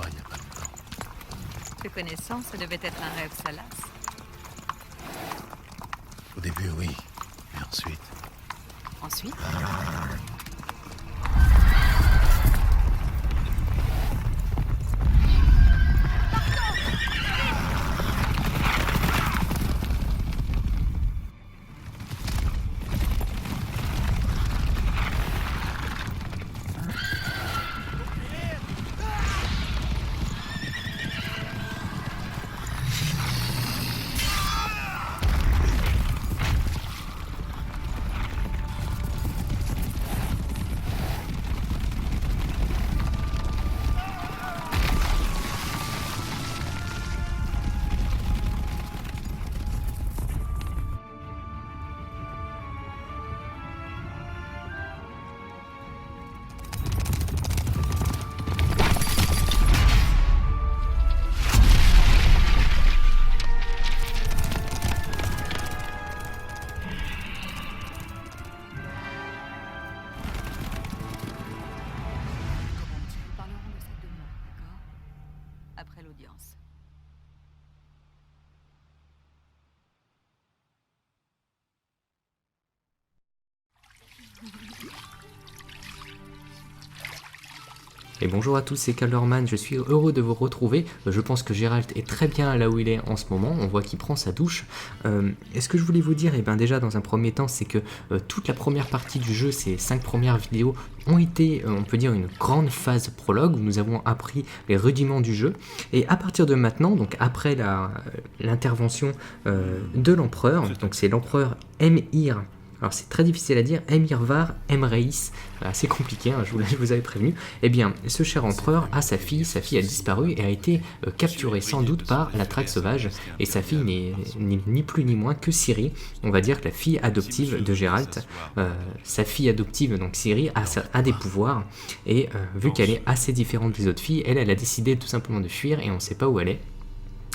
toi il y a pas longtemps. Te connaissant, ça devait être un rêve salace. Au début, oui. Mais ensuite... Ensuite, nous parlerons de ça demain, d'accord? Après l'audience. Et bonjour à tous, c'est Calderman, je suis heureux de vous retrouver. Je pense que Geralt est très bien là où il est en ce moment, on voit qu'il prend sa douche. Et ce que je voulais vous dire, et bien déjà dans un premier temps, c'est que toute la première partie du jeu, ces 5 premières vidéos, ont été, on peut dire, une grande phase prologue où nous avons appris les rudiments du jeu. Et à partir de maintenant, donc après l'intervention de l'empereur, donc c'est l'empereur Emhyr. Alors c'est très difficile à dire, Emirvar Emreis, assez compliqué, hein, je vous avais prévenu. Eh bien, ce cher empereur a sa fille a disparu et a été capturée sans doute par la Traque sauvage. Et sa fille n'est ni plus ni moins que Ciri, on va dire que la fille adoptive de Geralt. Sa fille adoptive, donc Ciri, a des pouvoirs. Et vu qu'elle est assez différente des autres filles, elle a décidé tout simplement de fuir et on ne sait pas où elle est.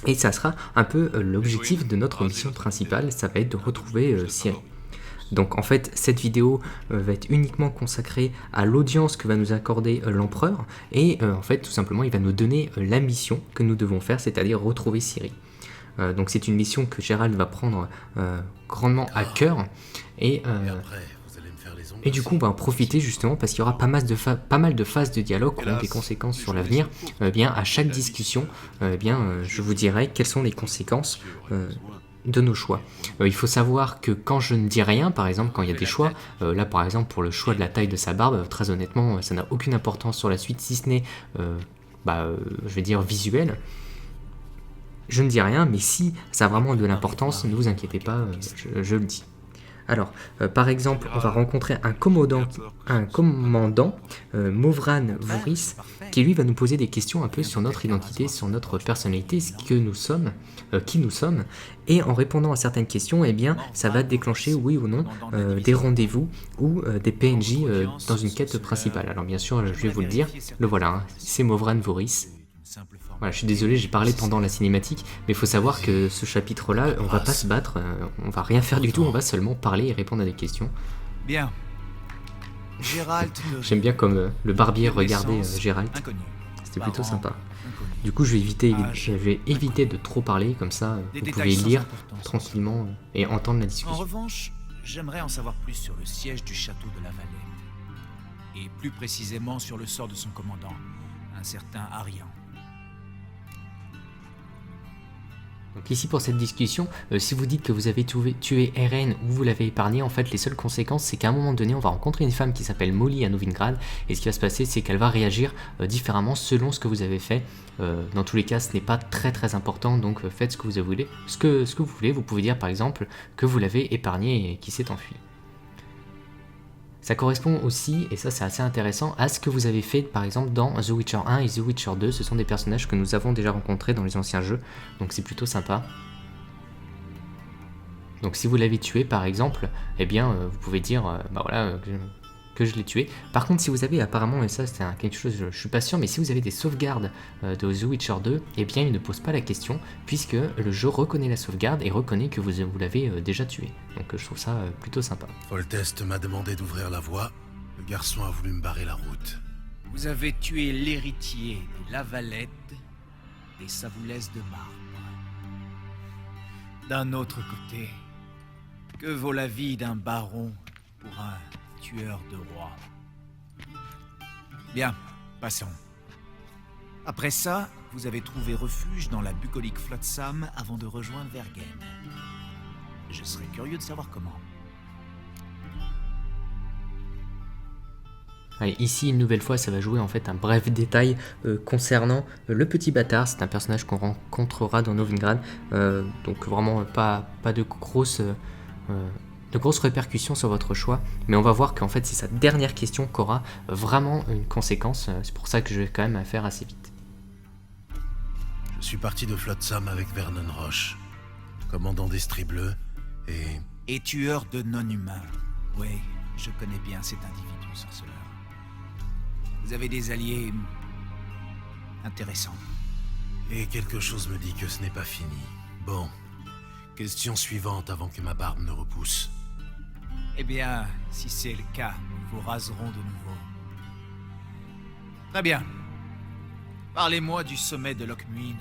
Et ça sera un peu l'objectif de notre mission principale, ça va être de retrouver Ciri. Donc en fait cette vidéo va être uniquement consacrée à l'audience que va nous accorder l'empereur et en fait tout simplement il va nous donner la mission que nous devons faire, c'est-à-dire retrouver Ciri. Donc c'est une mission que Geralt va prendre grandement à cœur et du coup on va en profiter justement parce qu'il y aura pas mal de phases de dialogue qui auront des conséquences sur l'avenir. Bien à chaque discussion, je vous dirai quelles sont les conséquences de nos choix. Il faut savoir que quand je ne dis rien, par exemple quand il y a des choix, là par exemple pour le choix de la taille de sa barbe, très honnêtement ça n'a aucune importance sur la suite si ce n'est, je vais dire visuel. Je ne dis rien, mais si ça a vraiment de l'importance, ne vous inquiétez pas, je le dis. Alors, par exemple, on va rencontrer un commandant Movran Vuris, qui lui va nous poser des questions un peu sur notre identité, sur notre personnalité, ce que nous sommes, qui nous sommes, et en répondant à certaines questions, eh bien, ça va déclencher, oui ou non, des rendez-vous ou des PNJ dans une quête principale. Alors bien sûr, je vais vous le dire, le voilà, hein, c'est Movran Vuris. Voilà, je suis désolé, j'ai parlé pendant la cinématique, mais il faut savoir que ce chapitre-là, on va pas se battre, on va rien faire du tout, on va seulement parler et répondre à des questions. Bien. Geralt. J'aime bien comme le barbier regardait Geralt, c'était plutôt sympa. Du coup, je vais éviter de trop parler, comme ça, vous pouvez lire tranquillement et entendre la discussion. En revanche, j'aimerais en savoir plus sur le siège du château de la Vallée. Et plus précisément sur le sort de son commandant, un certain Arian. Donc ici pour cette discussion, si vous dites que vous avez tué Eren ou vous l'avez épargné, en fait les seules conséquences c'est qu'à un moment donné on va rencontrer une femme qui s'appelle Molly à Novigrad et ce qui va se passer c'est qu'elle va réagir différemment selon ce que vous avez fait. Dans tous les cas ce n'est pas très important, donc faites ce que vous voulez. Ce que vous voulez, vous pouvez dire par exemple que vous l'avez épargné et qu'il s'est enfui. Ça correspond aussi, et ça c'est assez intéressant, à ce que vous avez fait par exemple dans The Witcher 1 et The Witcher 2, ce sont des personnages que nous avons déjà rencontrés dans les anciens jeux, donc c'est plutôt sympa. Donc si vous l'avez tué par exemple, eh bien vous pouvez dire, que je l'ai tué. Par contre si vous avez apparemment, et ça c'est quelque chose, je suis pas sûr, mais si vous avez des sauvegardes de The Witcher 2, eh bien il ne pose pas la question, puisque le jeu reconnaît la sauvegarde et reconnaît que vous l'avez déjà tué. Donc je trouve ça plutôt sympa. Foltest m'a demandé d'ouvrir la voie. Le garçon a voulu me barrer la route. Vous avez tué l'héritier des Lavalettes, des Savoulès de marbre. D'un autre côté, que vaut la vie d'un baron pour un tueur de rois? Bien, passons. Après ça, vous avez trouvé refuge dans la bucolique Flotsam avant de rejoindre Vergen. Je serais curieux de savoir comment. Allez, ici, une nouvelle fois, ça va jouer en fait un bref détail concernant le petit bâtard. C'est un personnage qu'on rencontrera dans Novigrad. Donc vraiment pas de grosses répercussions sur votre choix. Mais on va voir qu'en fait, c'est sa dernière question qui aura vraiment une conséquence. C'est pour ça que je vais quand même la faire assez vite. Je suis parti de Flotsam avec Vernon Roche, commandant d'Estrie Bleue, Et tueur de non-humains. Oui, je connais bien cet individu, sorceleur. Vous avez des alliés intéressants. Et quelque chose me dit que ce n'est pas fini. Bon, question suivante avant que ma barbe ne repousse. Eh bien, si c'est le cas, nous vous raserons de nouveau. Très bien. Parlez-moi du sommet de Lochmuin.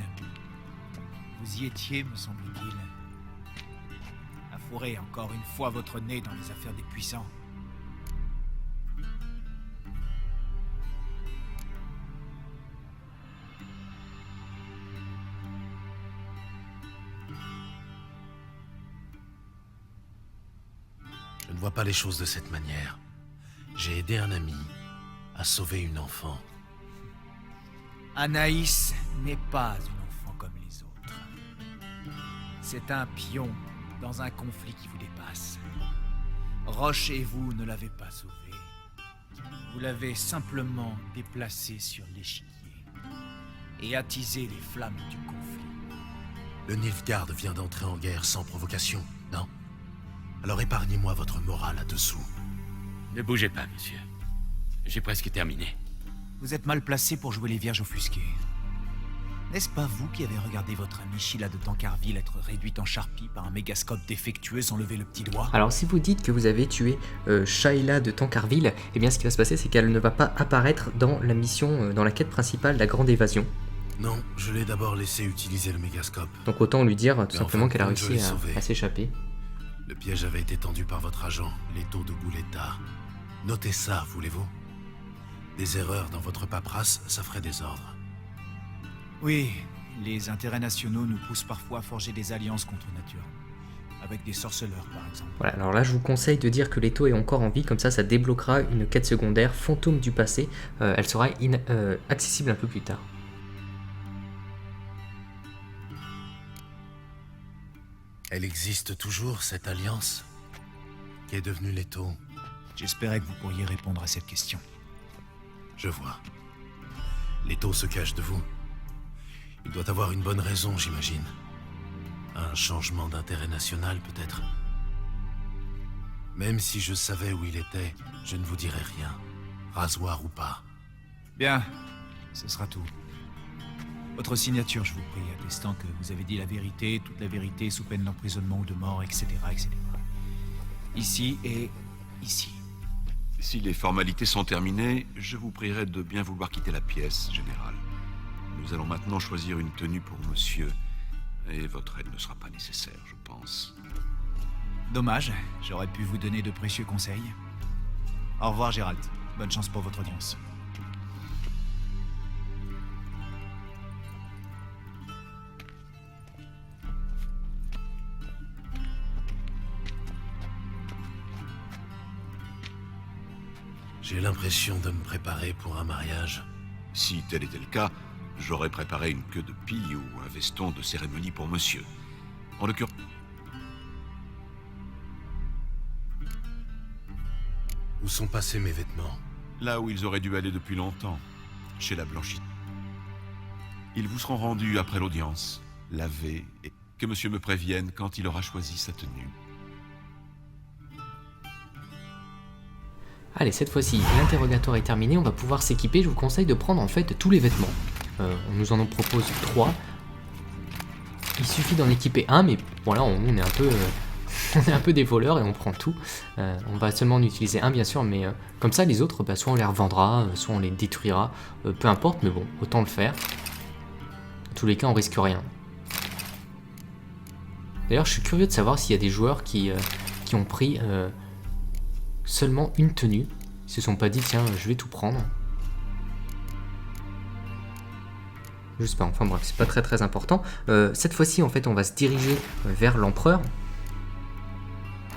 Vous y étiez, me semble-t-il. Affourez encore une fois votre nez dans les affaires des puissants. Je ne vois pas les choses de cette manière. J'ai aidé un ami à sauver une enfant. Anaïs n'est pas une enfant comme les autres. C'est un pion dans un conflit qui vous dépasse. Roche et vous ne l'avez pas sauvée. Vous l'avez simplement déplacée sur l'échiquier et attisé les flammes du conflit. Le Nilfgaard vient d'entrer en guerre sans provocation, non? Alors épargnez-moi votre morale là-dessous. Ne bougez pas, monsieur. J'ai presque terminé. Vous êtes mal placé pour jouer les vierges offusquées. N'est-ce pas vous qui avez regardé votre amie Sheila de Tancarville être réduite en charpie par un mégascope défectueux sans lever le petit doigt? Alors si vous dites que vous avez tué Sheila de Tancarville, eh bien ce qui va se passer c'est qu'elle ne va pas apparaître dans la mission, dans la quête principale, la Grande Évasion. Non, je l'ai d'abord laissé utiliser le mégascope. Donc autant lui dire tout simplement fin de qu'elle a compte, je réussi l'ai sauvée. à s'échapper. Le piège avait été tendu par votre agent, Leto de Bouletta. Notez ça, voulez-vous? Des erreurs dans votre paperasse, ça ferait désordre. Oui, les intérêts nationaux nous poussent parfois à forger des alliances contre nature. Avec des sorceleurs, par exemple. Voilà, alors là je vous conseille de dire que Leto est encore en vie, comme ça débloquera une quête secondaire, Fantôme du passé. Elle sera accessible un peu plus tard. Elle existe toujours, cette alliance? Qu'est devenu Leto? J'espérais que vous pourriez répondre à cette question. Je vois. Leto se cache de vous. Il doit avoir une bonne raison, j'imagine. Un changement d'intérêt national, peut-être. Même si je savais où il était, je ne vous dirais rien. Rasoir ou pas. Bien, ce sera tout. Votre signature, je vous prie, attestant que vous avez dit la vérité, toute la vérité, sous peine d'emprisonnement ou de mort, etc., etc. Ici et ici. Si les formalités sont terminées, je vous prierai de bien vouloir quitter la pièce, général. Nous allons maintenant choisir une tenue pour monsieur, et votre aide ne sera pas nécessaire, je pense. Dommage, j'aurais pu vous donner de précieux conseils. Au revoir, Gérald. Bonne chance pour votre audience. J'ai l'impression de me préparer pour un mariage. Si tel était le cas, j'aurais préparé une queue de pie ou un veston de cérémonie pour monsieur. En l'occurrence... Où sont passés mes vêtements? Là où ils auraient dû aller depuis longtemps, chez la blanchie. Ils vous seront rendus après l'audience, lavés, et que monsieur me prévienne quand il aura choisi sa tenue. Allez, cette fois-ci, l'interrogatoire est terminé, on va pouvoir s'équiper. Je vous conseille de prendre en fait tous les vêtements. On nous en propose 3. Il suffit d'en équiper un, mais voilà, on est un peu On est un peu des voleurs et on prend tout. On va seulement en utiliser un bien sûr, mais comme ça les autres, soit on les revendra, soit on les détruira, peu importe, mais bon, autant le faire. Dans tous les cas, on risque rien. D'ailleurs, je suis curieux de savoir s'il y a des joueurs qui ont pris seulement une tenue. Ils se sont pas dit, tiens, je vais tout prendre. Je sais pas, enfin bref, c'est pas très important. Cette fois-ci, en fait, on va se diriger vers l'empereur.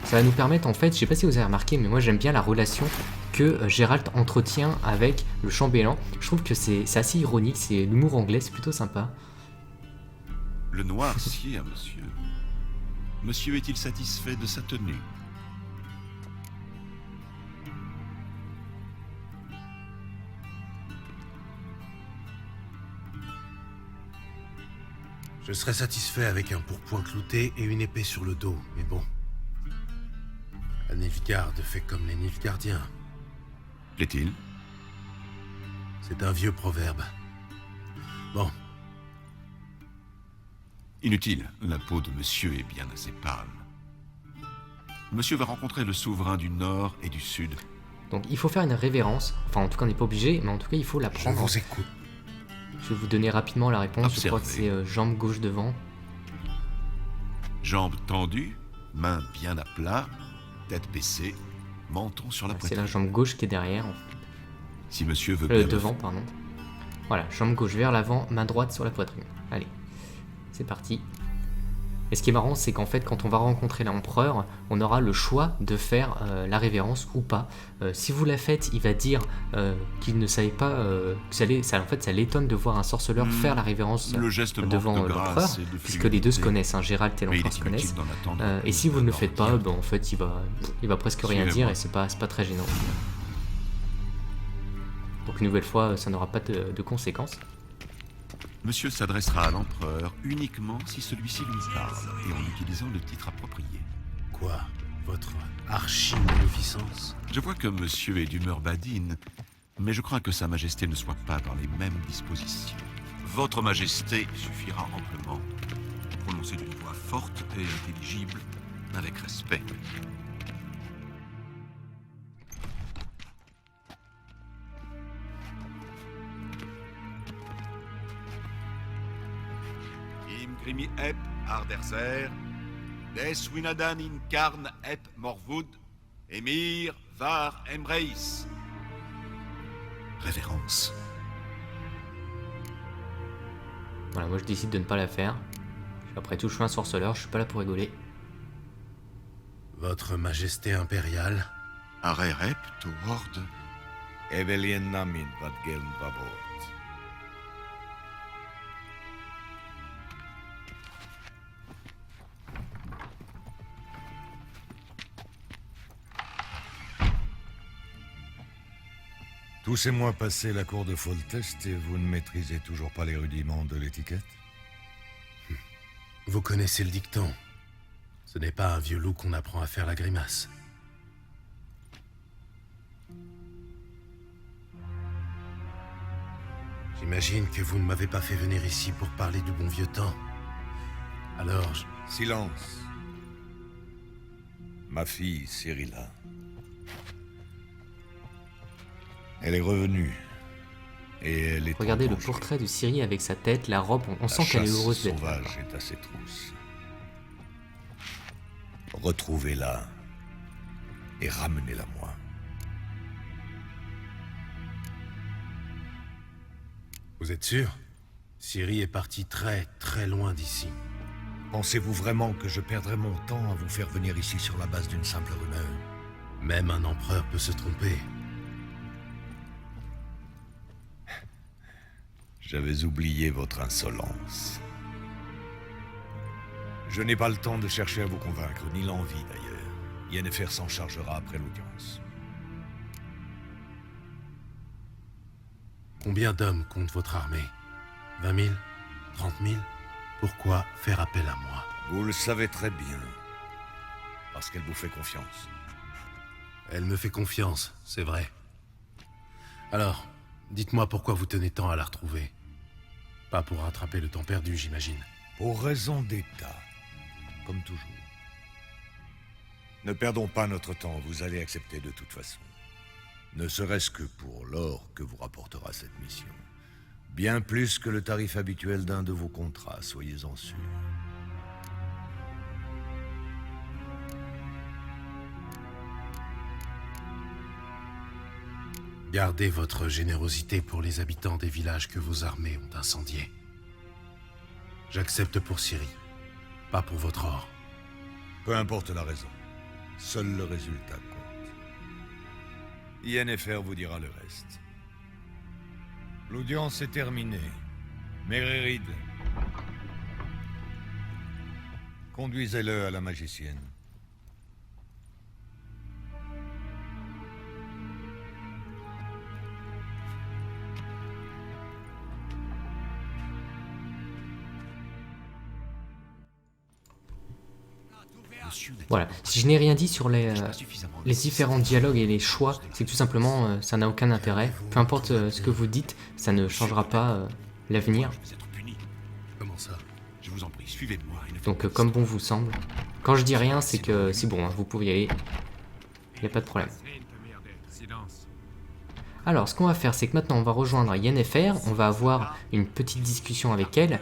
Ça va nous permettre, en fait, je sais pas si vous avez remarqué, mais moi j'aime bien la relation que Geralt entretient avec le chambellan. Je trouve que c'est assez ironique, c'est l'humour anglais, c'est plutôt sympa. Le noircier, monsieur. Monsieur est-il satisfait de sa tenue? Je serais satisfait avec un pourpoint clouté et une épée sur le dos, mais bon. La Nilfgaard fait comme les Nilfgaardiens. Plaît-il? C'est un vieux proverbe. Bon, Inutile, la peau de monsieur est bien assez pâle. Monsieur va rencontrer le souverain du Nord et du Sud. Donc il faut faire une révérence, enfin en tout cas on n'est pas obligé, mais en tout cas il faut la je prendre. vous écoute. Je vais vous donner rapidement la réponse, je crois que Observez. c'est jambe gauche devant. Jambes tendues, mains bien à plat, tête baissée, menton sur la C'est poitrine. la jambe gauche qui est derrière, Si monsieur veut bien... devant pardon. Voilà, jambe gauche vers l'avant, main droite sur la poitrine. Allez, c'est parti. Et ce qui est marrant, c'est qu'en fait, quand on va rencontrer l'empereur, on aura le choix de faire la révérence ou pas. Si vous la faites, il va dire qu'il ne savait pas en fait, ça l'étonne de voir un sorceleur faire la révérence Le geste manque devant de grâce l'empereur, et de puisque les deux se fluidité. connaissent, hein, Geralt et Mais il l'empereur se est connaissent. inutile d'en attendre Et si vous ne le faites pas, leur en fait, il va presque rien Suivez-moi. dire et c'est pas très gênant. Donc une nouvelle fois, ça n'aura pas de conséquences. Monsieur s'adressera à l'empereur uniquement si celui-ci lui parle et en utilisant le titre approprié. Quoi? Votre archi-magnificence? Je vois que monsieur est d'humeur badine, mais je crains que sa majesté ne soit pas dans les mêmes dispositions. Votre majesté suffira amplement. Prononcez d'une voix forte et intelligible, avec respect. Im grimi ep arderzer, des winadan in karn ep morvud, emir var emreis. Révérence. Voilà, moi je décide de ne pas la faire. Après tout, je suis un sorceleur, je suis pas là pour rigoler. Votre majesté impériale? Are ep to horde. Evelien namin vad geln vabort. Tous ces mois passés la cour de Foltest et vous ne maîtrisez toujours pas les rudiments de l'étiquette? Vous connaissez le dicton. Ce n'est pas un vieux loup qu'on apprend à faire la grimace. J'imagine que vous ne m'avez pas fait venir ici pour parler du bon vieux temps. Alors, Silence. Ma fille, Cyrilla. Elle est revenue. Et elle est Regardez en le danger. portrait de Ciri avec sa tête, la robe, on La sent qu'elle est chasse heureuse d'être là. sauvage est à ses trousses. Retrouvez-la et ramenez-la moi. vous êtes sûr? Ciri est partie très loin d'ici. Pensez-vous vraiment que je perdrai mon temps à vous faire venir ici sur la base d'une simple rumeur? Même un empereur peut se tromper. J'avais oublié votre insolence. Je n'ai pas le temps de chercher à vous convaincre, ni l'envie d'ailleurs. Yennefer s'en chargera après l'audience. Combien d'hommes compte votre armée? 20 000? 30 000? Pourquoi faire appel à moi? Vous le savez très bien. Parce qu'elle vous fait confiance. Elle me fait confiance, c'est vrai. Alors, dites-moi pourquoi vous tenez tant à la retrouver. Pas pour rattraper le temps perdu, j'imagine. Pour raison d'État. Comme toujours. Ne perdons pas notre temps, vous allez accepter de toute façon. Ne serait-ce que pour l'or que vous rapportera cette mission. Bien plus que le tarif habituel d'un de vos contrats, soyez-en sûrs. Gardez votre générosité pour les habitants des villages que vos armées ont incendiés. J'accepte pour Ciri, pas pour votre or. Peu importe la raison, seul le résultat compte. Yennefer vous dira le reste. L'audience est terminée. Mererid, conduisez-le à la magicienne. Voilà, si je n'ai rien dit sur les différents dialogues et les choix, c'est que tout simplement ça n'a aucun intérêt. Peu importe ce que vous dites, ça ne changera pas l'avenir. Comment ça? Je vous en prie, suivez-moi. Donc comme bon vous semble. Quand je dis rien, c'est que c'est bon, hein, vous pouvez y aller. Il n'y a pas de problème. Alors, ce qu'on va faire, c'est que maintenant on va rejoindre Yennefer, on va avoir une petite discussion avec elle,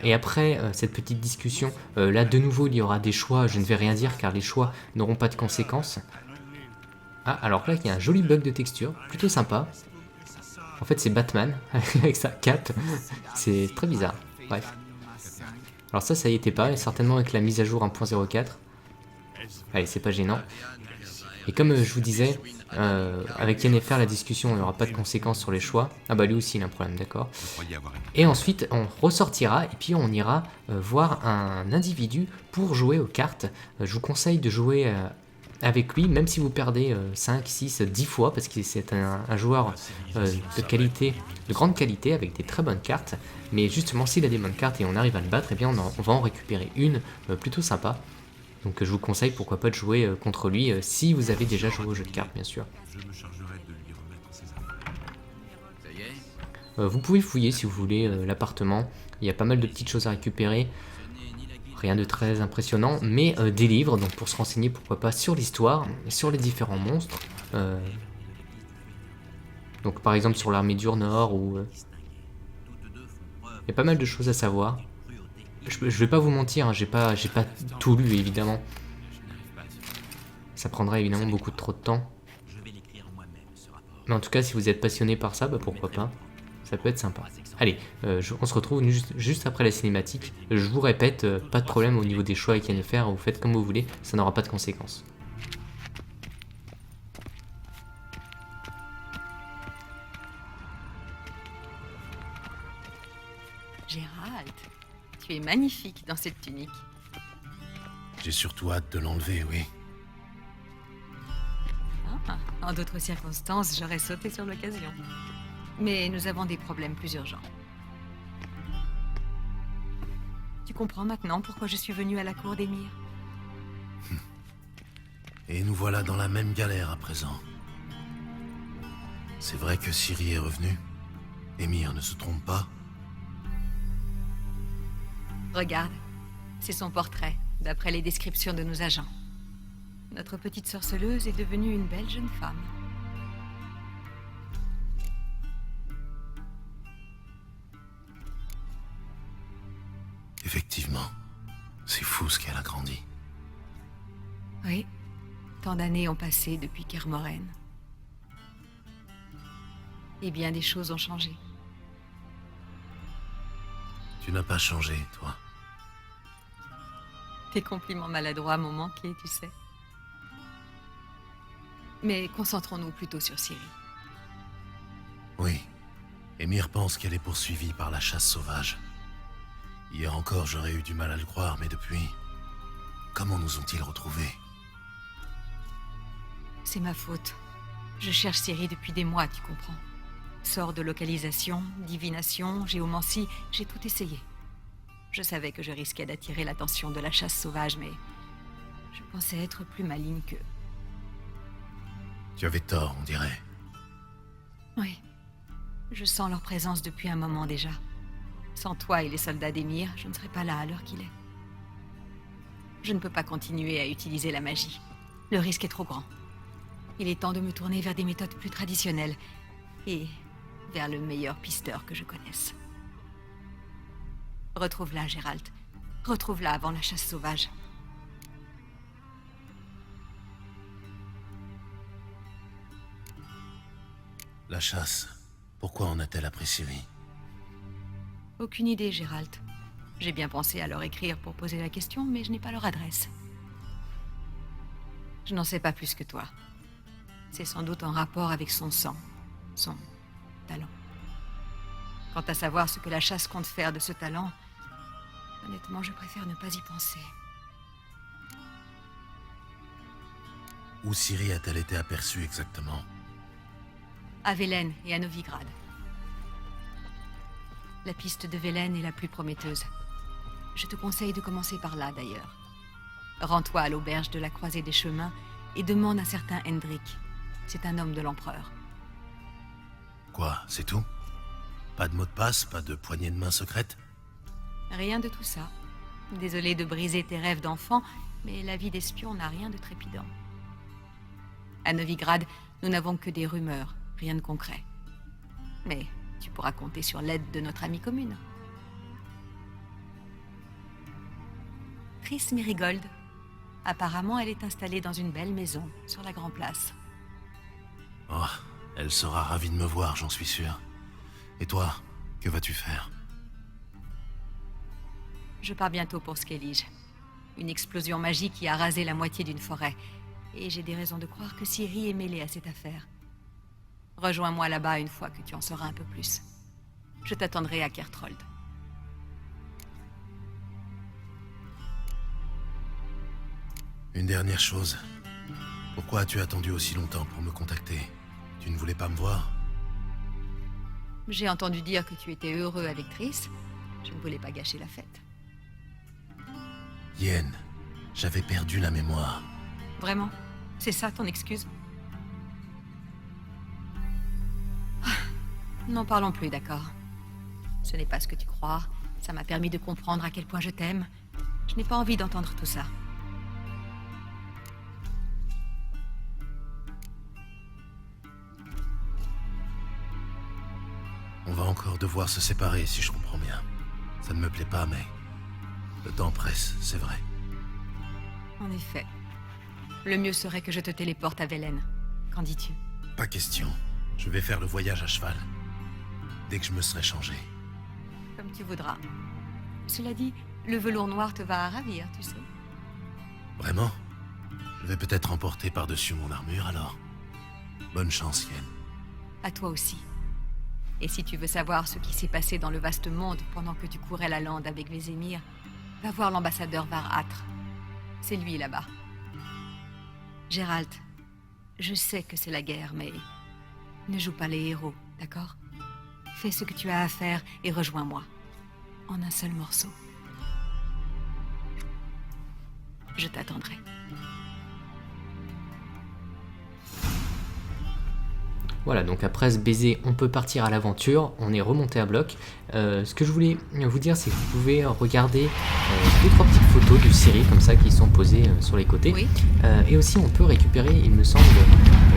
et après cette petite discussion, là de nouveau il y aura des choix, je ne vais rien dire car les choix n'auront pas de conséquences. Ah, alors là il y a un joli bug de texture, plutôt sympa. En fait c'est Batman, avec sa cape, c'est très bizarre, bref. Alors ça y était pas, et certainement avec la mise à jour 1.04. Allez, c'est pas gênant. Et comme je vous disais, avec Yennefer, la discussion n'aura pas de conséquences sur les choix. Ah bah lui aussi il a un problème, d'accord. Et ensuite on ressortira et puis on ira voir un individu pour jouer aux cartes. Je vous conseille de jouer avec lui, même si vous perdez 5, 6, 10 fois, parce que c'est un joueur de qualité, de grande qualité, avec des très bonnes cartes. Mais justement, s'il a des bonnes cartes et on arrive à le battre, eh bien on va en récupérer une plutôt sympa. Donc je vous conseille pourquoi pas de jouer contre lui si vous avez déjà joué au jeu de cartes, bien sûr. Vous pouvez fouiller si vous voulez l'appartement, il y a pas mal de petites choses à récupérer. Rien de très impressionnant, mais des livres, donc pour se renseigner pourquoi pas sur l'histoire, sur les différents monstres. Donc par exemple sur l'armée du Nord, ou il y a pas mal de choses à savoir. Je vais pas vous mentir, hein, j'ai pas tout lu évidemment. Ça prendrait évidemment beaucoup trop de temps. Mais en tout cas, si vous êtes passionné par ça, bah pourquoi pas. Ça peut être sympa. Allez, on se retrouve juste après la cinématique. Je vous répète, pas de problème au niveau des choix avec Yennefer, vous faites comme vous voulez, ça n'aura pas de conséquences. Gérald, tu es magnifique dans cette tunique. J'ai surtout hâte de l'enlever, oui. Ah, en d'autres circonstances, j'aurais sauté sur l'occasion. Mais nous avons des problèmes plus urgents. Tu comprends maintenant pourquoi je suis venue à la cour d'Emir? Et nous voilà dans la même galère à présent. C'est vrai que Ciri est revenue. Emir ne se trompe pas. Regarde, c'est son portrait, d'après les descriptions de nos agents. Notre petite sorceleuse est devenue une belle jeune femme. Effectivement, c'est fou ce qu'elle a grandi. Oui, tant d'années ont passé depuis Kermoren. Et bien des choses ont changé. Tu n'as pas changé, toi. Tes compliments maladroits m'ont manqué, tu sais. Mais concentrons-nous plutôt sur Ciri. Oui. Emir pense qu'elle est poursuivie par la chasse sauvage. Hier encore, j'aurais eu du mal à le croire, mais depuis... Comment nous ont-ils retrouvés? C'est ma faute. Je cherche Ciri depuis des mois, tu comprends. Sort de localisation, divination, géomancie, j'ai tout essayé. Je savais que je risquais d'attirer l'attention de la chasse sauvage, mais... je pensais être plus maligne qu'eux. Tu avais tort, on dirait. Oui. Je sens leur présence depuis un moment déjà. Sans toi et les soldats d'Emir, je ne serais pas là à l'heure qu'il est. Je ne peux pas continuer à utiliser la magie. Le risque est trop grand. Il est temps de me tourner vers des méthodes plus traditionnelles. Et vers le meilleur pisteur que je connaisse. Retrouve-la, Gérald. Retrouve-la avant la chasse sauvage. La chasse. Pourquoi en a-t-elle appris Ciri? Aucune idée, Gérald. J'ai bien pensé à leur écrire pour poser la question, mais je n'ai pas leur adresse. Je n'en sais pas plus que toi. C'est sans doute en rapport avec son sang, son talent. Quant à savoir ce que la chasse compte faire de ce talent, honnêtement, je préfère ne pas y penser. Où Ciri a-t-elle été aperçue exactement? À Velen et à Novigrad. La piste de Velen est la plus prometteuse. Je te conseille de commencer par là, d'ailleurs. Rends-toi à l'auberge de la Croisée des Chemins et demande un certain Hendrik. C'est un homme de l'Empereur. Quoi, c'est tout? Pas de mot de passe, pas de poignée de main secrète? Rien de tout ça. Désolé de briser tes rêves d'enfant, mais la vie d'espion n'a rien de trépidant. À Novigrad, nous n'avons que des rumeurs, rien de concret. Mais tu pourras compter sur l'aide de notre amie commune. Triss Merigold. Apparemment, elle est installée dans une belle maison, sur la Grand Place. Oh, elle sera ravie de me voir, j'en suis sûr. Et toi, que vas-tu faire? Je pars bientôt pour Skellige. Une explosion magique qui a rasé la moitié d'une forêt. Et j'ai des raisons de croire que Ciri est mêlée à cette affaire. Rejoins-moi là-bas une fois que tu en sauras un peu plus. Je t'attendrai à Kertrold. Une dernière chose. Pourquoi as-tu attendu aussi longtemps pour me contacter? Tu ne voulais pas me voir? J'ai entendu dire que tu étais heureux avec Triss. Je ne voulais pas gâcher la fête. Yen, j'avais perdu la mémoire. Vraiment? C'est ça ton excuse? N'en parlons plus, d'accord? Ce n'est pas ce que tu crois. Ça m'a permis de comprendre à quel point je t'aime. Je n'ai pas envie d'entendre tout ça. On va encore devoir se séparer, si je comprends bien. Ça ne me plaît pas, mais... le temps presse, c'est vrai. En effet. Le mieux serait que je te téléporte à Velen. Qu'en dis-tu? Pas question. Je vais faire le voyage à cheval. Dès que je me serai changé. Comme tu voudras. Cela dit, le velours noir te va à ravir, tu sais. Vraiment? Je vais peut-être emporter par-dessus mon armure, alors. Bonne chance, Yen. À toi aussi. Et si tu veux savoir ce qui s'est passé dans le vaste monde pendant que tu courais la lande avec Vézémir, va voir l'ambassadeur Var-Atre. C'est lui là-bas. Gérald, je sais que c'est la guerre, mais ne joue pas les héros, d'accord? Fais ce que tu as à faire et rejoins-moi. En un seul morceau. Je t'attendrai. Voilà, donc après ce baiser, on peut partir à l'aventure, on est remonté à bloc. Ce que je voulais vous dire, c'est que vous pouvez regarder 2-3 petites photos de Ciri comme ça qui sont posées sur les côtés. Oui. Et aussi, on peut récupérer, il me semble,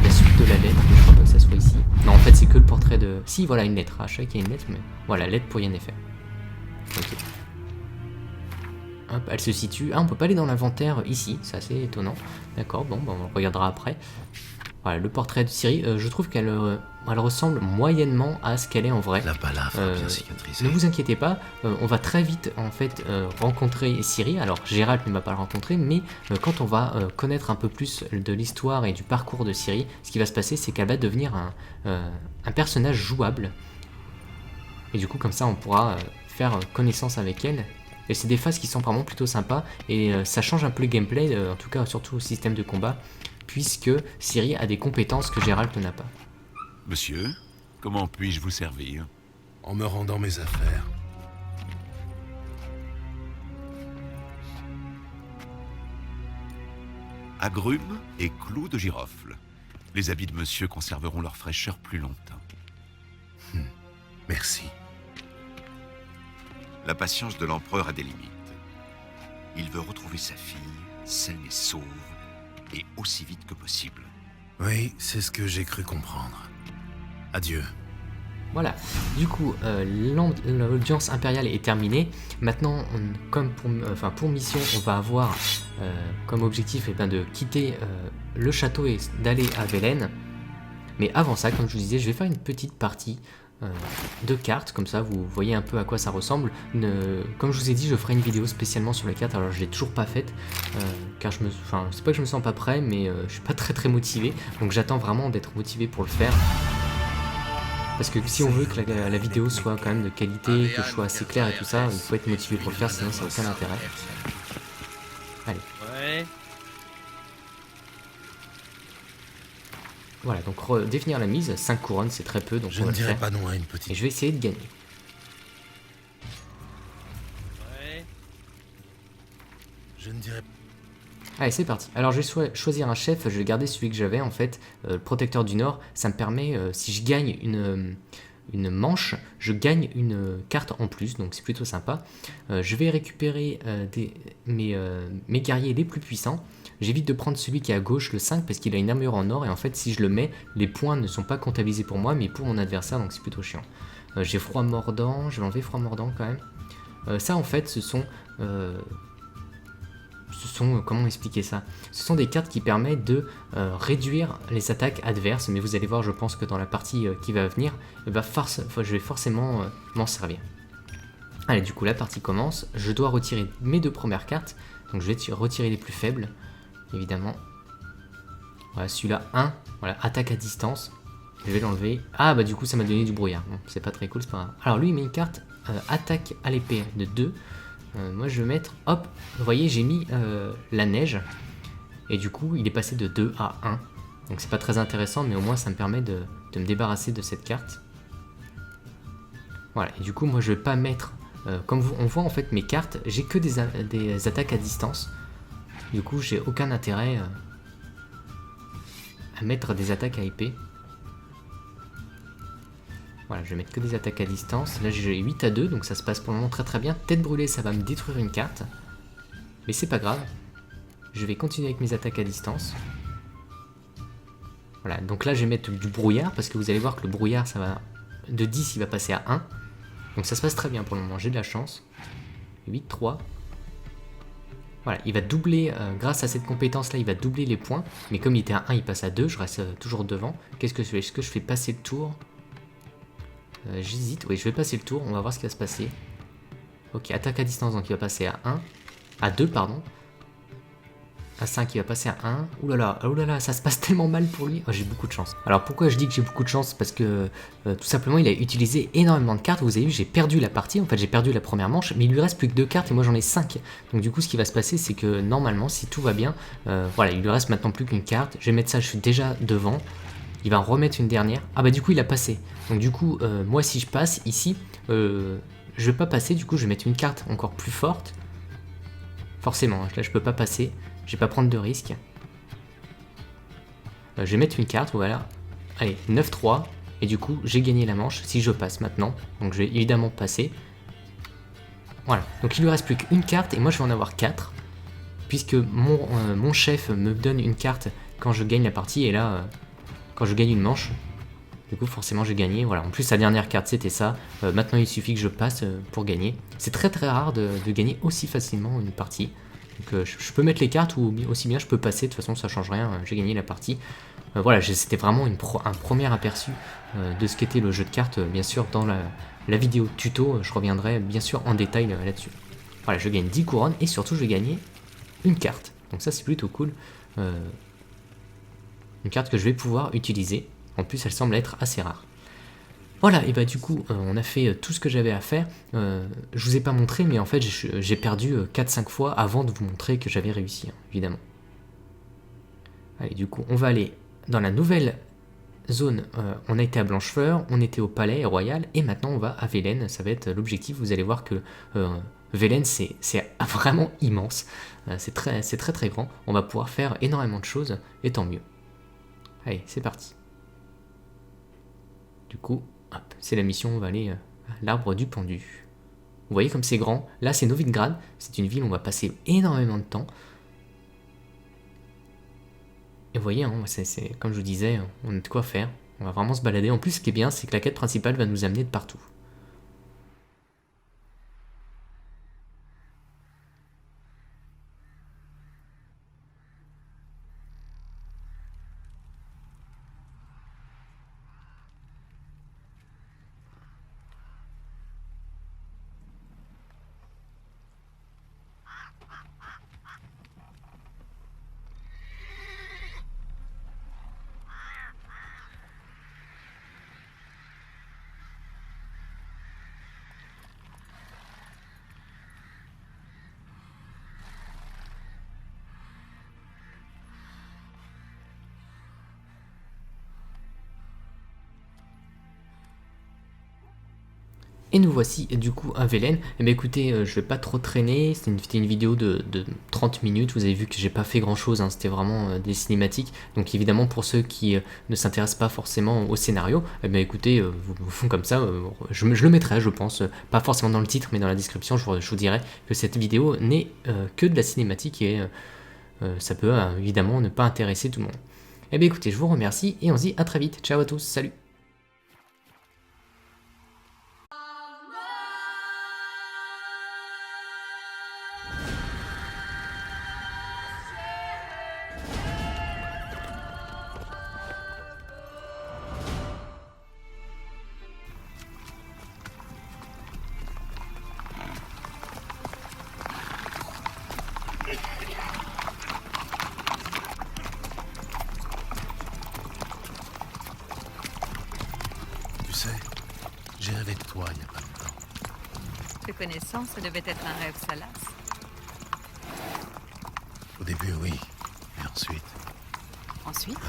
la suite de la lettre. Je crois pas que ça soit ici. Non, en fait, c'est que le portrait de... Si, voilà, une lettre. Ah, je savais qu'il y a une lettre, mais voilà, lettre pour Yennefer. Ok. Hop, elle se situe... Ah, on peut pas aller dans l'inventaire ici, c'est assez étonnant. D'accord, bon, on regardera après. Voilà, le portrait de Ciri, je trouve qu'elle elle ressemble moyennement à ce qu'elle est en vrai. La balafre a bien cicatrisé. Ne vous inquiétez pas, on va très vite en fait rencontrer Ciri. Alors Gérald ne va pas le rencontrer, mais quand on va connaître un peu plus de l'histoire et du parcours de Ciri, ce qui va se passer, c'est qu'elle va devenir un personnage jouable. Et du coup, comme ça, on pourra faire connaissance avec elle. Et c'est des phases qui sont vraiment plutôt sympas, et ça change un peu le gameplay, en tout cas surtout au système de combat, puisque Ciri a des compétences que Gérald n'a pas. Monsieur, comment puis-je vous servir? En me rendant mes affaires. Agrumes et clous de girofle. Les habits de monsieur conserveront leur fraîcheur plus longtemps. Merci. La patience de l'empereur a des limites. Il veut retrouver sa fille, saine et sauve, et aussi vite que possible. Oui, c'est ce que j'ai cru comprendre. Adieu. Voilà, du coup, l'audience impériale est terminée. Maintenant, comme pour mission, on va avoir comme objectif de quitter le château et d'aller à Velen. Mais avant ça, comme je vous disais, je vais faire une petite partie de cartes, comme ça vous voyez un peu à quoi ça ressemble. Comme je vous ai dit, je ferai une vidéo spécialement sur les cartes, alors je l'ai toujours pas faite, car c'est pas que je me sens pas prêt, mais je suis pas très motivé, donc j'attends vraiment d'être motivé pour le faire. Parce que si on veut que la vidéo soit quand même de qualité, que je sois assez clair et tout ça, il faut être motivé pour le faire, sinon ça n'a aucun intérêt. Allez. Ouais. Voilà, donc définir la mise, 5 couronnes c'est très peu, donc Je on va ne le dirai faire. pas non à une Et petite. je vais essayer de gagner. Ouais. Je ne dirai Allez, c'est parti. Alors je vais choisir un chef, je vais garder celui que j'avais en fait, le protecteur du Nord. Ça me permet, si je gagne une manche, je gagne une carte en plus, donc c'est plutôt sympa. Je vais récupérer mes guerriers les plus puissants. J'évite de prendre celui qui est à gauche, le 5, parce qu'il a une armure en or, et en fait si je le mets, les points ne sont pas comptabilisés pour moi, mais pour mon adversaire, donc c'est plutôt chiant. J'ai froid mordant, je vais enlever froid mordant quand même. Ça en fait, ce sont, comment expliquer ça? Ce sont des cartes qui permettent de réduire les attaques adverses, mais vous allez voir, je pense que dans la partie qui va venir, je vais forcément m'en servir. Allez, du coup la partie commence, je dois retirer mes 2 premières cartes, donc je vais retirer les plus faibles, évidemment. Voilà, celui-là 1, voilà, attaque à distance, je vais l'enlever. Ah bah du coup ça m'a donné du brouillard, bon, c'est pas très cool, c'est pas grave. Alors lui il met une carte attaque à l'épée de 2. Moi je vais mettre, hop, vous voyez j'ai mis la neige, et du coup il est passé de 2 à 1, donc c'est pas très intéressant, mais au moins ça me permet de me débarrasser de cette carte. Voilà, et du coup moi je vais pas mettre, comme on voit en fait mes cartes, j'ai que des attaques à distance, du coup j'ai aucun intérêt à mettre des attaques à épée. Voilà, je vais mettre que des attaques à distance. Là j'ai 8 à 2, donc ça se passe pour le moment très bien. Tête brûlée, ça va me détruire une carte. Mais c'est pas grave. Je vais continuer avec mes attaques à distance. Voilà, donc là je vais mettre du brouillard, parce que vous allez voir que le brouillard, ça va de 10, il va passer à 1. Donc ça se passe très bien pour le moment, j'ai de la chance. 8, 3. Voilà, il va doubler, grâce à cette compétence-là, il va doubler les points. Mais comme il était à 1, il passe à 2, je reste toujours devant. Qu'est-ce que je fais? Est-ce que je fais passer le tour? J'hésite, oui je vais passer le tour, on va voir ce qui va se passer. Ok, attaque à distance, donc il va passer à 1, à 2 pardon. À 5 il va passer à 1, oulala, ça se passe tellement mal pour lui, oh, j'ai beaucoup de chance. Alors pourquoi je dis que j'ai beaucoup de chance? Parce que tout simplement il a utilisé énormément de cartes, vous avez vu j'ai perdu la partie, en fait j'ai perdu la première manche, mais il lui reste plus que 2 cartes et moi j'en ai 5. Donc du coup ce qui va se passer c'est que normalement si tout va bien, voilà il lui reste maintenant plus qu'une carte, je vais mettre ça, je suis déjà devant. Il va en remettre une dernière. Ah bah du coup il a passé. Donc du coup moi si je passe ici, je vais pas passer, du coup je vais mettre une carte encore plus forte. Forcément, là je peux pas passer, je vais pas prendre de risque. Je vais mettre une carte, voilà. Allez, 9-3. Et du coup j'ai gagné la manche si je passe maintenant. Donc je vais évidemment passer. Voilà, donc il lui reste plus qu'une carte et moi je vais en avoir 4. Puisque mon chef me donne une carte quand je gagne la partie et là... quand je gagne une manche, du coup forcément j'ai gagné, voilà, en plus sa dernière carte c'était ça, maintenant il suffit que je passe pour gagner. C'est très rare de gagner aussi facilement une partie, donc je peux mettre les cartes ou aussi bien je peux passer, de toute façon ça change rien, j'ai gagné la partie. Voilà, c'était vraiment un premier aperçu de ce qu'était le jeu de cartes, bien sûr dans la vidéo tuto, je reviendrai bien sûr en détail là-dessus. Voilà, je gagne 10 couronnes et surtout je vais gagner une carte, donc ça c'est plutôt cool. Une carte que je vais pouvoir utiliser. En plus, elle semble être assez rare. Voilà, et bah du coup, on a fait tout ce que j'avais à faire. Je vous ai pas montré, mais en fait, j'ai perdu 4-5 fois avant de vous montrer que j'avais réussi, hein, évidemment. Allez, du coup, on va aller dans la nouvelle zone. On a été à Blanchefleur, on était au palais royal, et maintenant on va à Velen. Ça va être l'objectif. Vous allez voir que Velen, c'est vraiment immense. C'est très grand. On va pouvoir faire énormément de choses, et tant mieux. Allez, c'est parti. Du coup, hop, c'est la mission, on va aller à l'arbre du pendu. Vous voyez comme c'est grand. Là, c'est Novigrad. C'est une ville où on va passer énormément de temps. Et vous voyez, hein, comme je vous disais, on a de quoi faire. On va vraiment se balader. En plus, ce qui est bien, c'est que la quête principale va nous amener de partout. Et nous voici du coup à Velen. Eh bien écoutez, je vais pas trop traîner, c'était une vidéo de 30 minutes, vous avez vu que j'ai pas fait grand chose, hein. C'était vraiment des cinématiques. Donc évidemment pour ceux qui ne s'intéressent pas forcément au scénario, eh bien écoutez, vous font comme ça, je le mettrai je pense, pas forcément dans le titre mais dans la description, je vous dirai que cette vidéo n'est que de la cinématique et ça peut évidemment ne pas intéresser tout le monde. Eh bien écoutez, je vous remercie et on se dit à très vite, ciao à tous, salut. Tu sais, j'ai rêvé de toi il y a pas longtemps. Te connaissant, ça devait être un rêve salace. Au début, oui. Mais ensuite... Ensuite,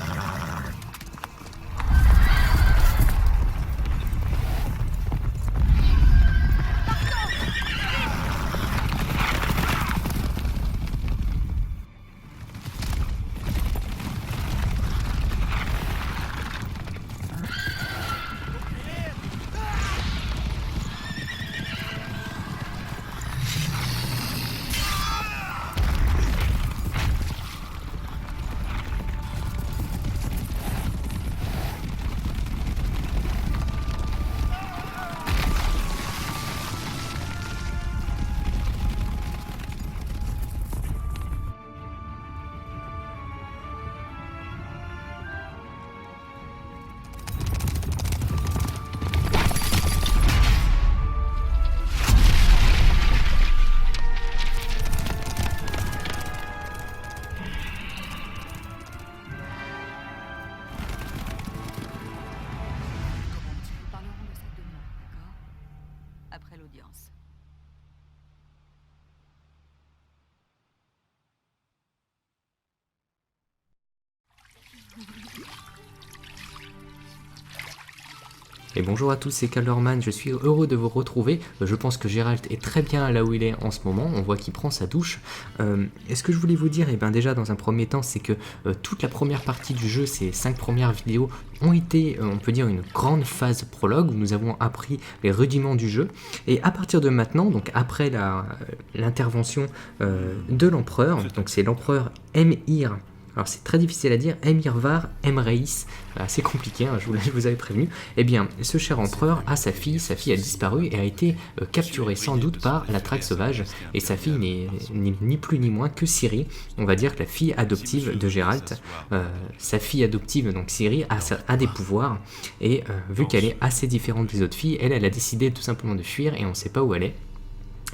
nous parlerons de ça demain, d'accord? Après l'audience. Et bonjour à tous, c'est Calderman, je suis heureux de vous retrouver. Je pense que Geralt est très bien là où il est en ce moment, on voit qu'il prend sa douche. Et ce que je voulais vous dire, et bien déjà dans un premier temps, c'est que toute la première partie du jeu, ces 5 premières vidéos, ont été, on peut dire, une grande phase prologue où nous avons appris les rudiments du jeu. Et à partir de maintenant, donc après l'intervention de l'empereur, donc c'est l'empereur Emhyr. Alors c'est très difficile à dire, Emirvar Emreis, assez compliqué, hein, je vous avais prévenu. Eh bien, ce cher empereur a sa fille a disparu et a été capturée sans doute par la Traque sauvage. Et sa fille n'est ni plus ni moins que Ciri, on va dire que la fille adoptive de Geralt. Sa fille adoptive, donc Ciri, a des pouvoirs, et vu qu'elle est assez différente des autres filles, elle a décidé tout simplement de fuir et on ne sait pas où elle est.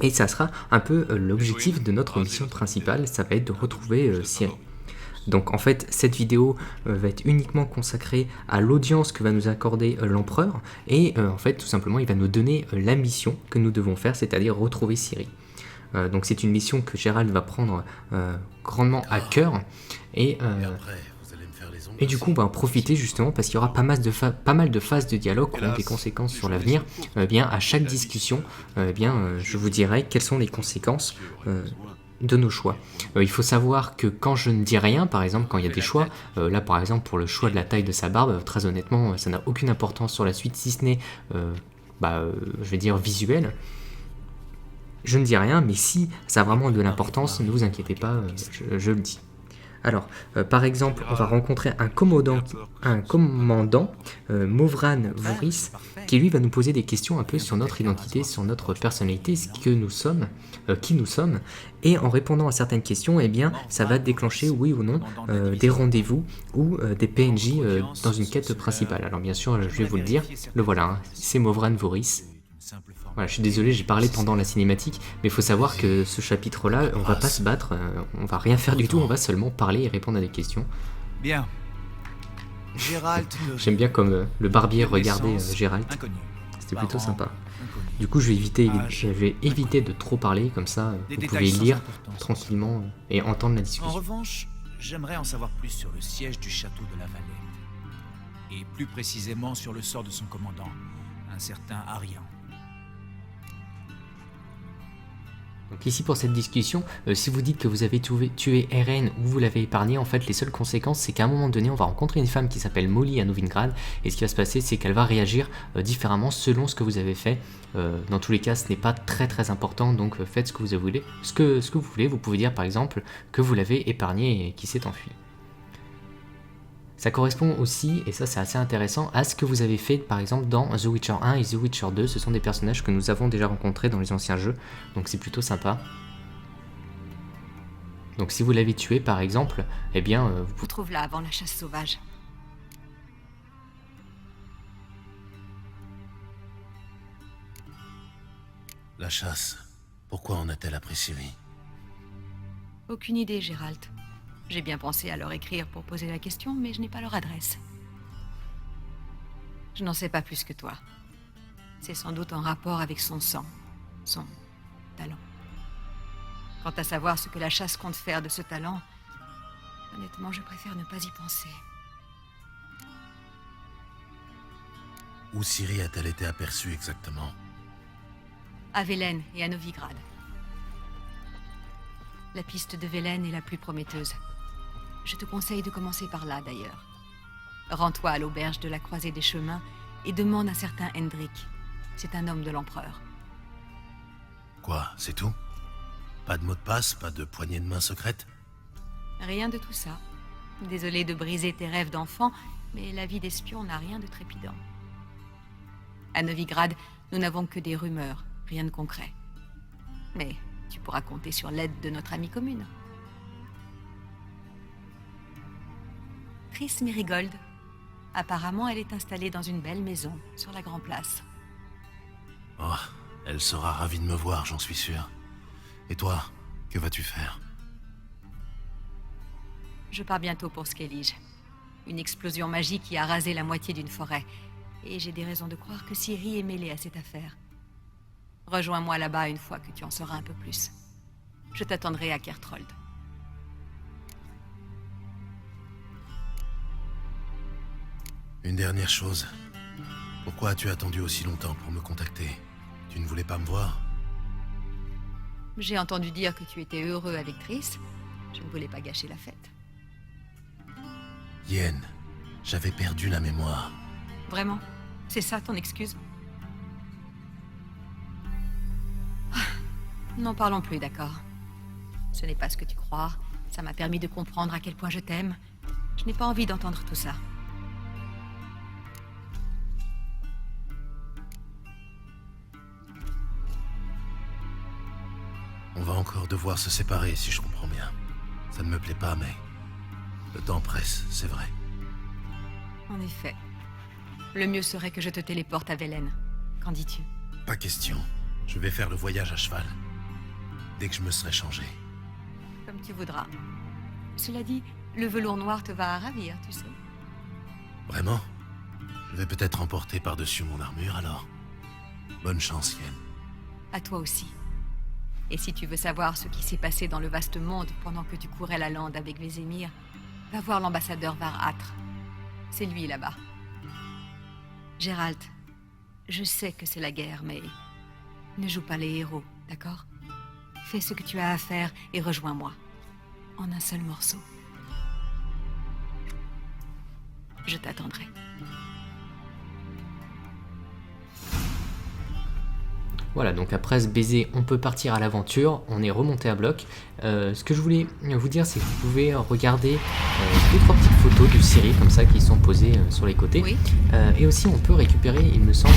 Et ça sera un peu l'objectif de notre mission principale, ça va être de retrouver Ciri. Donc en fait cette vidéo va être uniquement consacrée à l'audience que va nous accorder l'empereur et en fait tout simplement il va nous donner la mission que nous devons faire, c'est-à-dire retrouver Ciri. Donc c'est une mission que Geralt va prendre grandement à cœur et du coup on va en profiter justement parce qu'il y aura pas mal de phases de dialogue qui auront des conséquences sur l'avenir. Bien à chaque discussion, je vous dirai quelles sont les conséquences de nos choix. Il faut savoir que quand je ne dis rien, par exemple quand il y a des choix, là par exemple pour le choix de la taille de sa barbe, très honnêtement ça n'a aucune importance sur la suite si ce n'est, je vais dire visuel. Je ne dis rien, mais si ça a vraiment de l'importance, ne vous inquiétez pas, je le dis. Alors, par exemple, on va rencontrer un commandant, Movran Voris, qui lui va nous poser des questions un peu sur notre identité, sur notre personnalité, ce que nous sommes, qui nous sommes, et en répondant à certaines questions, eh bien, ça va déclencher, oui ou non, des rendez-vous ou des PNJ dans une quête principale. Alors bien sûr, je vais vous le dire, le voilà, hein, c'est Movran Voris. Voilà, je suis désolé, j'ai parlé pendant la cinématique, mais il faut savoir que ce chapitre-là, on va pas se battre, on va rien faire du tout, on va seulement parler et répondre à des questions. Bien. Geralt de J'aime bien comme le barbier regardait naissance, Geralt, inconnu. c'était plutôt Parents, sympa. inconnu. Du coup, je vais éviter de trop parler, comme ça, Des vous détails pouvez sans lire importance. tranquillement et entendre la En discussion. revanche, j'aimerais en savoir plus sur le siège du château de la Vallée. Et plus précisément sur le sort de son commandant, un certain Arian. Donc ici pour cette discussion, si vous dites que vous avez tué Eren ou vous l'avez épargné, en fait les seules conséquences c'est qu'à un moment donné on va rencontrer une femme qui s'appelle Molly à Novigrad et ce qui va se passer c'est qu'elle va réagir différemment selon ce que vous avez fait. Dans tous les cas ce n'est pas très important donc faites ce que vous voulez. Ce que vous voulez, vous pouvez dire par exemple que vous l'avez épargné et qu'il s'est enfui. Ça correspond aussi, et ça c'est assez intéressant, à ce que vous avez fait par exemple dans The Witcher 1 et The Witcher 2. Ce sont des personnages que nous avons déjà rencontrés dans les anciens jeux, donc c'est plutôt sympa. Donc si vous l'avez tué par exemple, eh bien vous Vous trouve là avant la chasse sauvage. La chasse. Pourquoi en a-t-elle appris Ciri? Aucune idée, Geralt. J'ai bien pensé à leur écrire pour poser la question, mais je n'ai pas leur adresse. Je n'en sais pas plus que toi. C'est sans doute en rapport avec son sang, son talent. Quant à savoir ce que la chasse compte faire de ce talent, honnêtement, je préfère ne pas y penser. Où Ciri a-t-elle été aperçue exactement? À Velen et à Novigrad. La piste de Velen est la plus prometteuse. Je te conseille de commencer par là, d'ailleurs. Rends-toi à l'auberge de la Croisée des Chemins et demande un certain Hendrik. C'est un homme de l'Empereur. Quoi, c'est tout? Pas de mot de passe, pas de poignée de main secrète? Rien de tout ça. Désolé de briser tes rêves d'enfant, mais la vie d'espion n'a rien de trépidant. À Novigrad, nous n'avons que des rumeurs, rien de concret. Mais tu pourras compter sur l'aide de notre amie commune. Triss Merigold. Apparemment, elle est installée dans une belle maison, sur la Grand Place. Oh, elle sera ravie de me voir, j'en suis sûr. Et toi, que vas-tu faire? Je pars bientôt pour Skellige. Une explosion magique qui a rasé la moitié d'une forêt. Et j'ai des raisons de croire que Ciri est mêlée à cette affaire. Rejoins-moi là-bas une fois que tu en sauras un peu plus. Je t'attendrai à Kertrold. Une dernière chose. Pourquoi as-tu attendu aussi longtemps pour me contacter? Tu ne voulais pas me voir? J'ai entendu dire que tu étais heureux avec Triss. Je ne voulais pas gâcher la fête. Yen, j'avais perdu la mémoire. Vraiment? C'est ça ton excuse? N'en parlons plus, d'accord? Ce n'est pas ce que tu crois. Ça m'a permis de comprendre à quel point je t'aime. Je n'ai pas envie d'entendre tout ça. On va encore devoir se séparer, si je comprends bien. Ça ne me plaît pas, mais... le temps presse, c'est vrai. En effet. Le mieux serait que je te téléporte à Velen. Qu'en dis-tu? Pas question. Je vais faire le voyage à cheval. Dès que je me serai changé. Comme tu voudras. Cela dit, le velours noir te va à ravir, tu sais. Vraiment? Je vais peut-être emporter par-dessus mon armure, alors. Bonne chance, Yen. À toi aussi. Et si tu veux savoir ce qui s'est passé dans le vaste monde pendant que tu courais la lande avec Vézémir, va voir l'ambassadeur Var-Atre. C'est lui là-bas. Geralt, je sais que c'est la guerre, mais ne joue pas les héros, d'accord? Fais ce que tu as à faire et rejoins-moi. En un seul morceau. Je t'attendrai. Voilà, donc après ce baiser, on peut partir à l'aventure, on est remonté à bloc. Ce que je voulais vous dire, c'est que vous pouvez regarder 2-3 petites photos de Ciri, comme ça, qui sont posées sur les côtés. Oui. Et aussi, on peut récupérer, il me semble,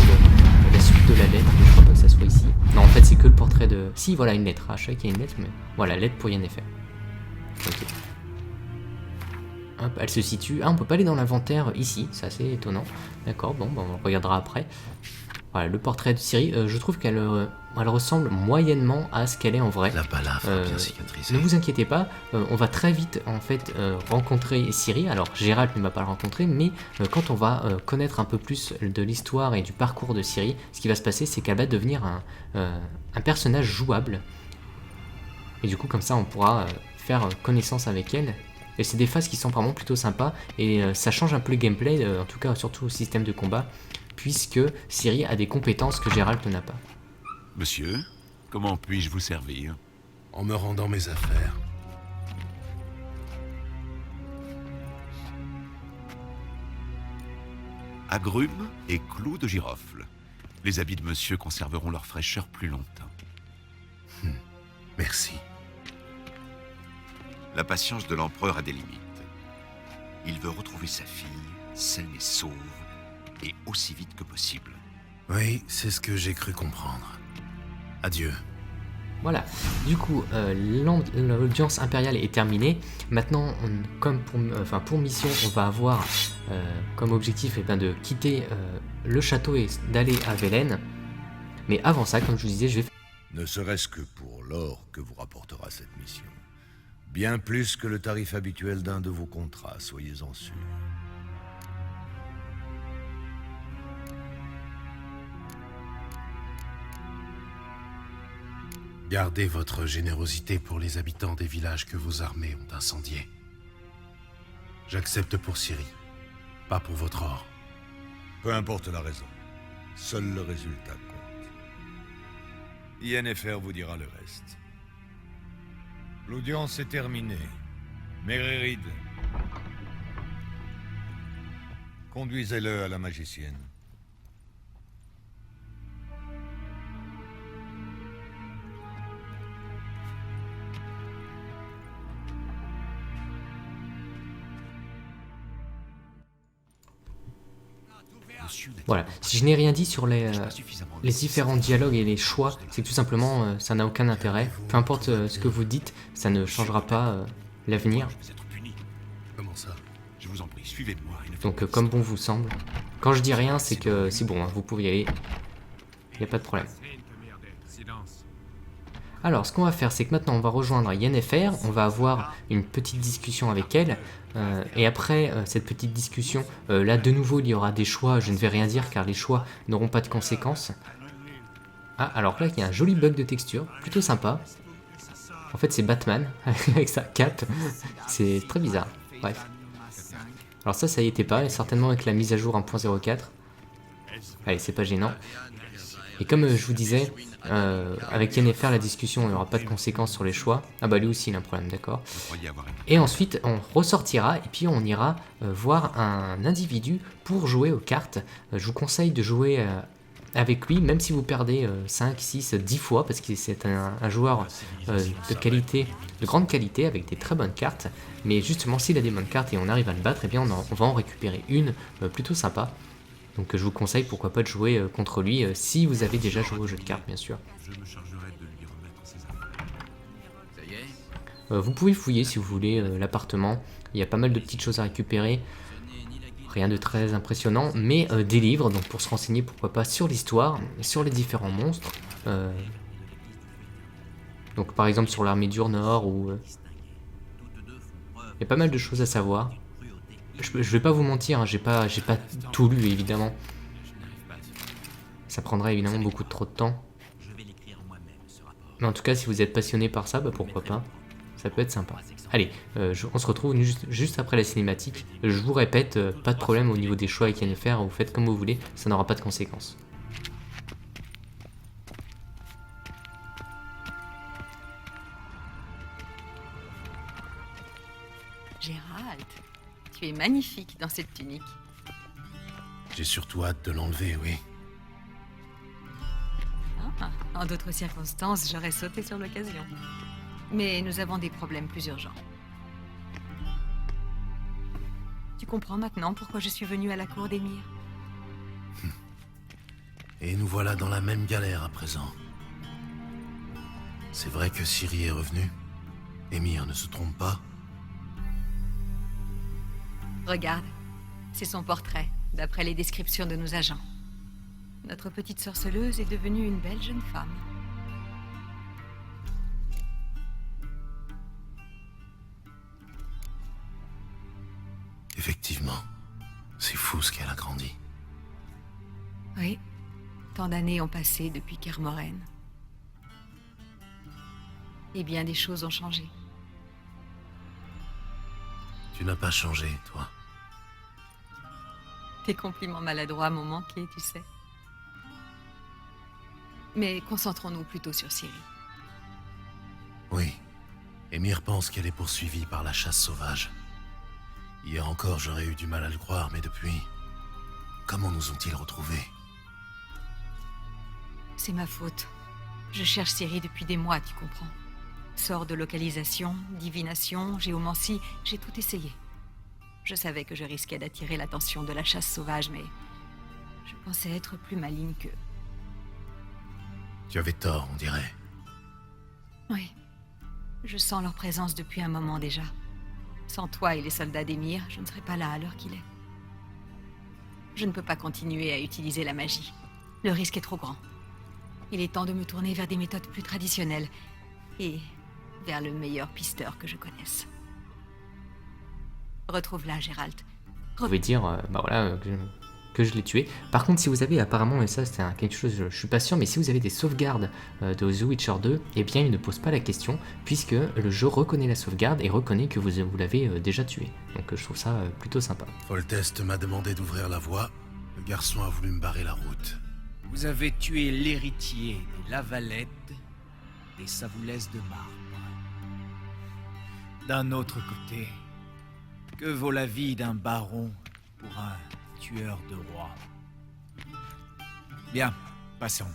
la suite de la lettre, mais je crois pas que ça soit ici. Non, en fait, c'est que le portrait de... Si, voilà, une lettre. Ah, je sais qu'il y a une lettre, mais... Voilà, lettre pour Yennefer. Ok. Hop, elle se situe... Ah, on peut pas aller dans l'inventaire ici, c'est assez étonnant. D'accord, bon, on regardera après. Voilà, le portrait de Ciri, je trouve qu'elle elle ressemble moyennement à ce qu'elle est en vrai. La balafre a bien cicatrisé. Ne vous inquiétez pas, on va très vite en fait rencontrer Ciri. Alors Geralt ne va pas le rencontrer, mais quand on va connaître un peu plus de l'histoire et du parcours de Ciri, ce qui va se passer, c'est qu'elle va devenir un personnage jouable. Et du coup, comme ça, on pourra faire connaissance avec elle. Et c'est des phases qui sont vraiment plutôt sympas, et ça change un peu le gameplay, en tout cas surtout au système de combat, puisque Ciri a des compétences que Geralt n'a pas. Monsieur, comment puis-je vous servir? En me rendant mes affaires. Agrumes et clous de girofle. Les habits de monsieur conserveront leur fraîcheur plus longtemps. Merci. La patience de l'empereur a des limites. Il veut retrouver sa fille, saine et sauve, et aussi vite que possible. Oui, c'est ce que j'ai cru comprendre. Adieu. Voilà, du coup, l'audience impériale est terminée. Maintenant, comme pour mission, on va avoir comme objectif de quitter le château et d'aller à Velen. Mais avant ça, comme je vous disais, je vais... Ne serait-ce que pour l'or que vous rapportera cette mission. Bien plus que le tarif habituel d'un de vos contrats, soyez-en sûrs. Gardez votre générosité pour les habitants des villages que vos armées ont incendiés. J'accepte pour Ciri, pas pour votre or. Peu importe la raison, seul le résultat compte. Yennefer vous dira le reste. L'audience est terminée. Méririd, conduisez-le à la magicienne. Voilà, si je n'ai rien dit sur les différents dialogues et les choix, c'est que tout simplement, ça n'a aucun intérêt. Peu importe ce que vous dites, ça ne changera pas l'avenir. Je vais être puni. Comment ça? Je vous en prie, suivez-moi. et ne faites Donc pas comme bon vous semble. Quand je dis rien, c'est que c'est bon, hein, vous pouvez y aller. Il n'y a pas de problème. Alors, ce qu'on va faire, c'est que maintenant, on va rejoindre Yennefer, on va avoir une petite discussion avec elle, et après cette petite discussion, là, de nouveau, il y aura des choix, je ne vais rien dire, car les choix n'auront pas de conséquences. Ah, alors là, il y a un joli bug de texture, plutôt sympa. En fait, c'est Batman, avec sa cape, c'est très bizarre, bref. Alors ça y était pas, et certainement avec la mise à jour 1.04. Allez, c'est pas gênant. Et comme je vous disais, avec Yennefer, la discussion, il n'y aura pas de conséquences sur les choix. Ah bah lui aussi, il a un problème, d'accord. Vous croyez avoir un- Et ensuite, on ressortira, et puis on ira voir un individu pour jouer aux cartes. Je vous conseille de jouer avec lui, même si vous perdez 5, 6, 10 fois, parce que c'est un joueur de qualité, de grande qualité, avec des très bonnes cartes. Mais justement, s'il a des bonnes cartes et on arrive à le battre, eh bien on va en récupérer une plutôt sympa. Donc je vous conseille pourquoi pas de jouer contre lui, si vous avez déjà joué au jeu de cartes, bien sûr. Je me chargerai de lui remettre ses affaires. Ça y est? Vous pouvez fouiller si vous voulez l'appartement, il y a pas mal de petites choses à récupérer. Rien de très impressionnant, mais des livres, donc pour se renseigner pourquoi pas sur l'histoire, sur les différents monstres. Donc par exemple sur l'armée du Nord, ou... il y a pas mal de choses à savoir. Je vais pas vous mentir, hein, j'ai pas tout lu évidemment. Ça prendrait évidemment beaucoup trop de temps. Mais en tout cas, si vous êtes passionné par ça, bah pourquoi pas. Ça peut être sympa. Allez, on se retrouve juste après la cinématique. Je vous répète, pas de problème au niveau des choix avec Yennefer, vous faites comme vous voulez, ça n'aura pas de conséquences. Gérald, tu es magnifique dans cette tunique. J'ai surtout hâte de l'enlever, oui. Ah, En d'autres circonstances, j'aurais sauté sur l'occasion. Mais nous avons des problèmes plus urgents. Tu comprends maintenant pourquoi je suis venue à la cour d'Émir? Et nous voilà dans la même galère à présent. C'est vrai que Ciri est revenu. Émir ne se trompe pas. Regarde, c'est son portrait, d'après les descriptions de nos agents. Notre petite sorceleuse est devenue une belle jeune femme. Effectivement, c'est fou ce qu'elle a grandi. Oui, tant d'années ont passé depuis Kermoren. Et bien des choses ont changé. Tu n'as pas changé, toi. Tes compliments maladroits m'ont manqué, tu sais. Mais concentrons-nous plutôt sur Ciri. Oui. Émir pense qu'elle est poursuivie par la chasse sauvage. Hier encore, j'aurais eu du mal à le croire, mais depuis... Comment nous ont-ils retrouvés? C'est ma faute. Je cherche Ciri depuis des mois, tu comprends. Sort de localisation, divination, géomancie, j'ai tout essayé. Je savais que je risquais d'attirer l'attention de la chasse sauvage, mais... je pensais être plus maligne qu'eux. Tu avais tort, on dirait. Oui. Je sens leur présence depuis un moment déjà. Sans toi et les soldats d'Émir, je ne serais pas là à l'heure qu'il est. Je ne peux pas continuer à utiliser la magie. Le risque est trop grand. Il est temps de me tourner vers des méthodes plus traditionnelles. Et vers le meilleur pisteur que je connaisse. Retrouve-la, Gérald. Vous pouvez dire, bah voilà, que je l'ai tué. Par contre, si vous avez apparemment, et ça c'est quelque chose, je suis pas sûr, mais si vous avez des sauvegardes de The Witcher 2, eh bien il ne pose pas la question, puisque le jeu reconnaît la sauvegarde et reconnaît que vous l'avez déjà tué. Donc je trouve ça plutôt sympa. Foltest m'a demandé d'ouvrir la voie. Le garçon a voulu me barrer la route. Vous avez tué l'héritier des Lavalettes, des Savoulès de marbre. D'un autre côté, que vaut la vie d'un baron pour un tueur de rois? Bien, passons.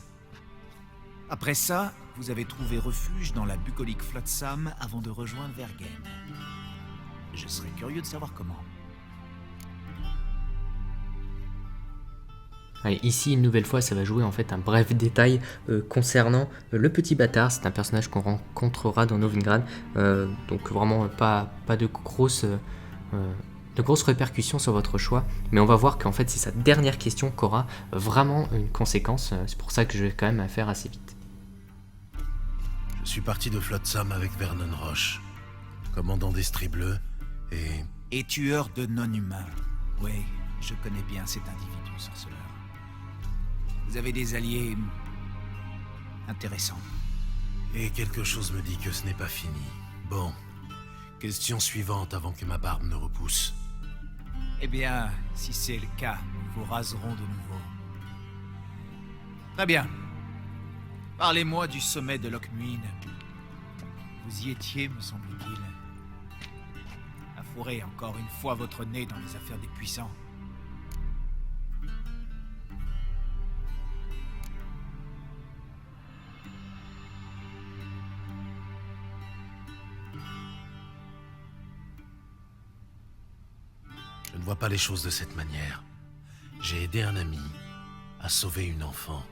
Après ça, vous avez trouvé refuge dans la bucolique Flotsam avant de rejoindre Vergen. Je serais curieux de savoir comment. Allez, ici, une nouvelle fois, ça va jouer en fait un bref détail concernant le petit bâtard. C'est un personnage qu'on rencontrera dans Novigrad. Donc vraiment pas de grosses répercussions sur votre choix. Mais on va voir qu'en fait, c'est sa dernière question qui aura vraiment une conséquence. C'est pour ça que je vais quand même faire assez vite. Je suis parti de Flotsam avec Vernon Roche, commandant d'Estrie Bleue, Et tueur de non-humains. Oui, je connais bien cet individu, sorceleur. Vous avez des alliés... intéressants. Et quelque chose me dit que ce n'est pas fini. Bon, question suivante avant que ma barbe ne repousse. Eh bien, si c'est le cas, nous vous raserons de nouveau. Très bien. Parlez-moi du sommet de Lochmuin. Vous y étiez, me semble-t-il. Affourez encore une fois votre nez dans les affaires des puissants. Je ne vois pas les choses de cette manière. J'ai aidé un ami à sauver une enfant.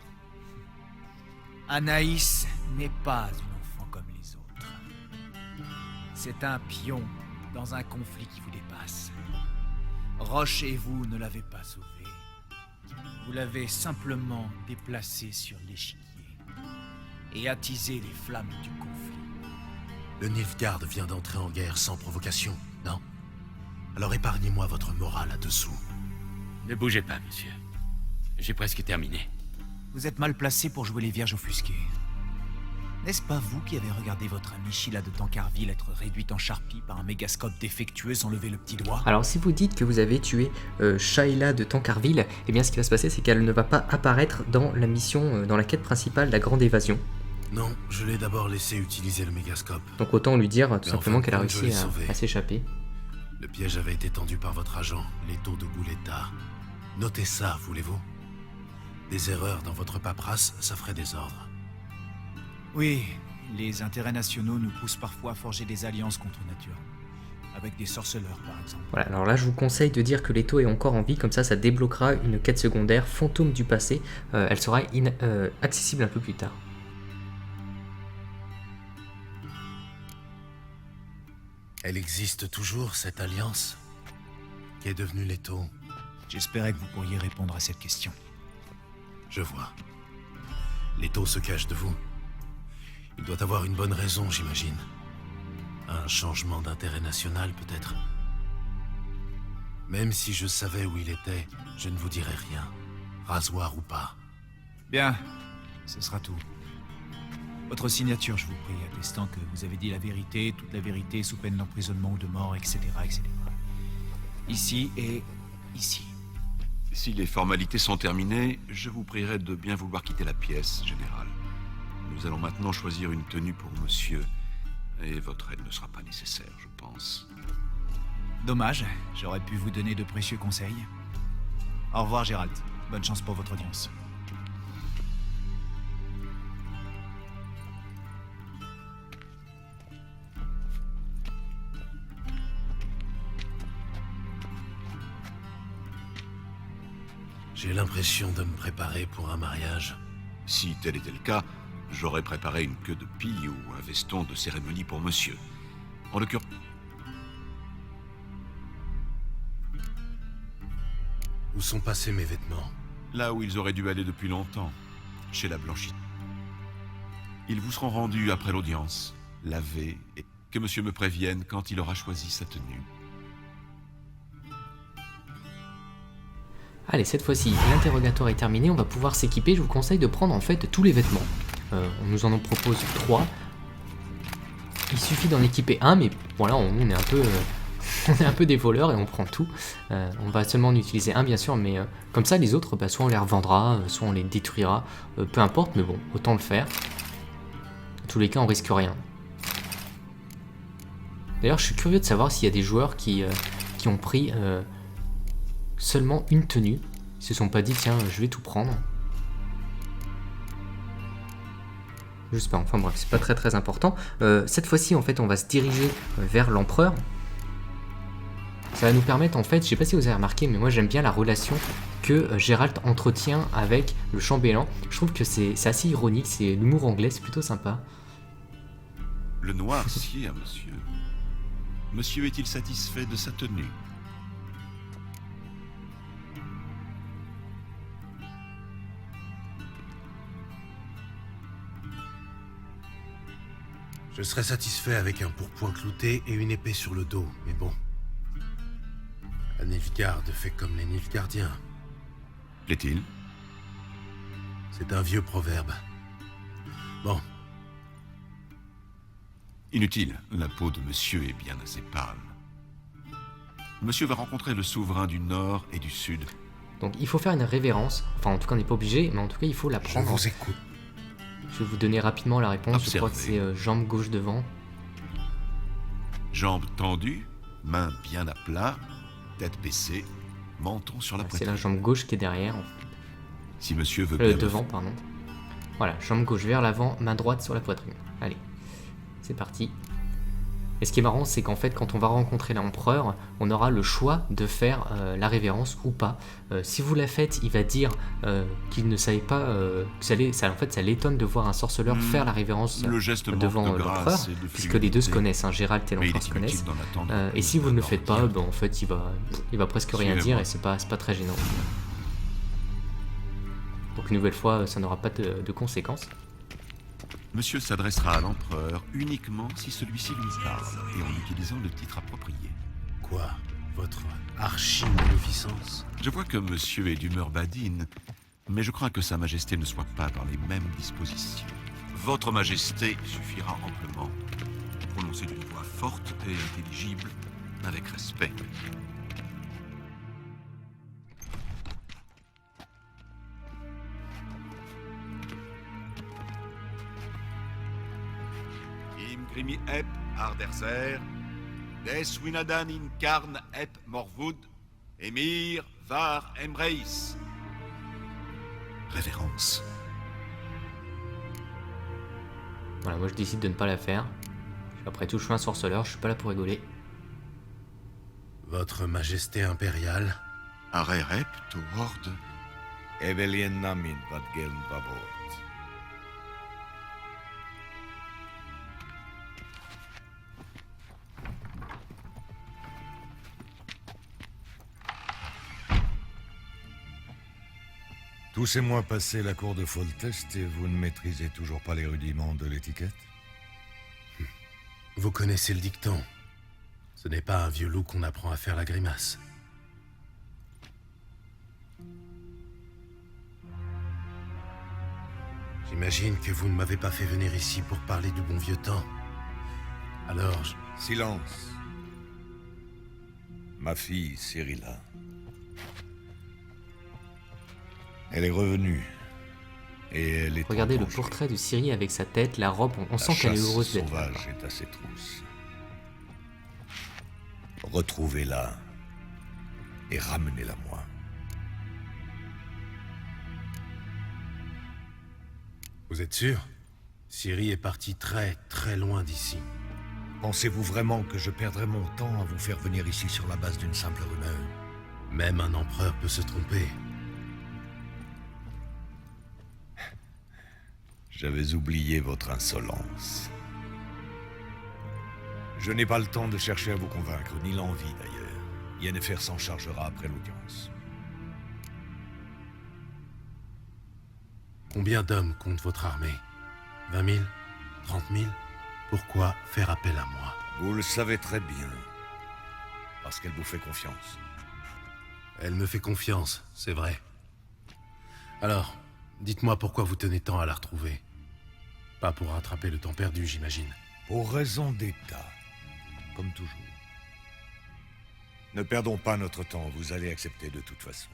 Anaïs n'est pas une enfant comme les autres. C'est un pion dans un conflit qui vous dépasse. Roche et vous ne l'avez pas sauvée. Vous l'avez simplement déplacée sur l'échiquier et attisé les flammes du conflit. Le Nilfgaard vient d'entrer en guerre sans provocation, non? Alors épargnez-moi votre morale là-dessous. Ne bougez pas, monsieur. J'ai presque terminé. Vous êtes mal placé pour jouer les vierges offusquées. N'est-ce pas vous qui avez regardé votre amie Sheila de Tancarville être réduite en charpie par un mégascope défectueux sans lever le petit doigt? Alors si vous dites que vous avez tué Sheila de Tancarville, eh bien ce qui va se passer c'est qu'elle ne va pas apparaître dans la mission, dans la quête principale, la grande évasion. Non, je l'ai d'abord laissé utiliser le mégascope. Donc autant lui dire tout Mais en simplement fin de qu'elle a compte, je réussi l'ai sauvée. à s'échapper. Le piège avait été tendu par votre agent, Leto de Bouletta. Notez ça, voulez-vous? Des erreurs dans votre paperasse, ça ferait désordre. Oui, les intérêts nationaux nous poussent parfois à forger des alliances contre nature. Avec des sorceleurs, par exemple. Voilà, alors là je vous conseille de dire que Leto est encore en vie, comme ça débloquera une quête secondaire, Fantôme du passé. Elle sera accessible un peu plus tard. Elle existe toujours, cette alliance? Qu'est devenu Leto? J'espérais que vous pourriez répondre à cette question. Je vois. Leto se cache de vous. Il doit avoir une bonne raison, j'imagine. Un changement d'intérêt national, peut-être. Même si je savais où il était, je ne vous dirais rien. Rasoir ou pas. Bien, ce sera tout. Votre signature, je vous prie, attestant que vous avez dit la vérité, toute la vérité, sous peine d'emprisonnement ou de mort, etc., etc. Ici et ici. Si les formalités sont terminées, je vous prierai de bien vouloir quitter la pièce, général. Nous allons maintenant choisir une tenue pour monsieur, et votre aide ne sera pas nécessaire, je pense. Dommage, j'aurais pu vous donner de précieux conseils. Au revoir, Gérald. Bonne chance pour votre audience. J'ai l'impression de me préparer pour un mariage. Si tel était le cas, j'aurais préparé une queue de pie ou un veston de cérémonie pour monsieur. En l'occurrence... Où sont passés mes vêtements? Là où ils auraient dû aller depuis longtemps, chez la blanchie. Ils vous seront rendus après l'audience, lavés, et que monsieur me prévienne quand il aura choisi sa tenue. Allez, cette fois-ci, l'interrogatoire est terminé, on va pouvoir s'équiper. Je vous conseille de prendre en fait tous les vêtements. On nous en propose 3. Il suffit d'en équiper un, mais voilà, on est un peu... on est un peu des voleurs et on prend tout. On va seulement en utiliser un bien sûr, mais comme ça les autres, soit on les revendra, soit on les détruira, peu importe, mais bon, autant le faire. Dans tous les cas, on risque rien. D'ailleurs, je suis curieux de savoir s'il y a des joueurs qui ont pris seulement une tenue. Ils se sont pas dit, tiens, je vais tout prendre. Je sais pas, enfin bref, c'est pas très important. Cette fois-ci, en fait, on va se diriger vers l'empereur. Ça va nous permettre, en fait, je sais pas si vous avez remarqué, mais moi j'aime bien la relation que Gérald entretient avec le chambellan. Je trouve que c'est assez ironique, c'est l'humour anglais, c'est plutôt sympa. Le noir sied, monsieur. Monsieur est-il satisfait de sa tenue? Je serais satisfait avec un pourpoint clouté et une épée sur le dos, mais bon. La Nilfgaard fait comme les Nilfgaardiens. Plaît-il? C'est un vieux proverbe. Bon. Inutile, la peau de monsieur est bien assez pâle. Monsieur va rencontrer le souverain du Nord et du Sud. Donc il faut faire une révérence, enfin en tout cas on n'est pas obligé, mais en tout cas il faut la Je prendre. vous écoute. Je vais vous donner rapidement la réponse, Observez. je crois que c'est jambe gauche devant. Jambes tendues, mains bien à plat, tête baissée, menton sur la C'est poitrine. la jambe gauche qui est derrière, Si monsieur veut bien... me devant pardon. Voilà, jambe gauche vers l'avant, main droite sur la poitrine. Allez, c'est parti. Et ce qui est marrant, c'est qu'en fait, quand on va rencontrer l'empereur, on aura le choix de faire la révérence ou pas. Si vous la faites, il va dire qu'il ne savait pas en fait, ça l'étonne de voir un sorceleur faire la révérence Le geste manque devant de l'empereur, grâce et de puisque les deux se fluidité. connaissent, hein, Gérald et Mais il l'empereur est se connaissent. inutile d'en attendre Et plus si vous ne le de faites pas, leur ben, en fait, il va presque rien dire Suivez-moi. et c'est pas très gênant. Donc une nouvelle fois, ça n'aura pas de conséquences. Monsieur s'adressera à l'empereur uniquement si celui-ci lui parle, et en utilisant le titre approprié. Quoi? Votre archi-magnificence? Je vois que monsieur est d'humeur badine, mais je crains que sa majesté ne soit pas dans les mêmes dispositions. Votre majesté suffira amplement. Prononcez d'une voix forte et intelligible, avec respect. Im grimi ep arderzer, des winadan in karn ep morvud, emir var emreis. Révérence. Voilà, moi je décide de ne pas la faire. Après tout, je suis un sorceleur, je suis pas là pour rigoler. Votre Majesté impériale, Arerep, Hord. Evelien Namin vad geln vabort. Tous ces mois passés à la cour de Foltest et vous ne maîtrisez toujours pas les rudiments de l'étiquette? vous connaissez le dicton. Ce n'est pas un vieux loup qu'on apprend à faire la grimace. J'imagine que vous ne m'avez pas fait venir ici pour parler du bon vieux temps. Alors, Silence. Ma fille, Cyrilla. Elle est revenue. Et elle est Regardez en le danger. portrait de Ciri avec sa tête, la robe, on La sent qu'elle est chasse heureuse d'être là. sauvage est à ses trousses. Retrouvez-la et ramenez-la moi. vous êtes sûr? Ciri est partie très, très loin d'ici. Pensez-vous vraiment que je perdrai mon temps à vous faire venir ici sur la base d'une simple rumeur? Même un empereur peut se tromper. J'avais oublié votre insolence. Je n'ai pas le temps de chercher à vous convaincre, ni l'envie d'ailleurs. Yennefer s'en chargera après l'audience. Combien d'hommes compte votre armée? 20 000? 30 000? Pourquoi faire appel à moi? Vous le savez très bien. Parce qu'elle vous fait confiance. Elle me fait confiance, c'est vrai. Alors, dites-moi pourquoi vous tenez tant à la retrouver. Pas pour rattraper le temps perdu, j'imagine. Pour raison d'État. Comme toujours. Ne perdons pas notre temps, vous allez accepter de toute façon.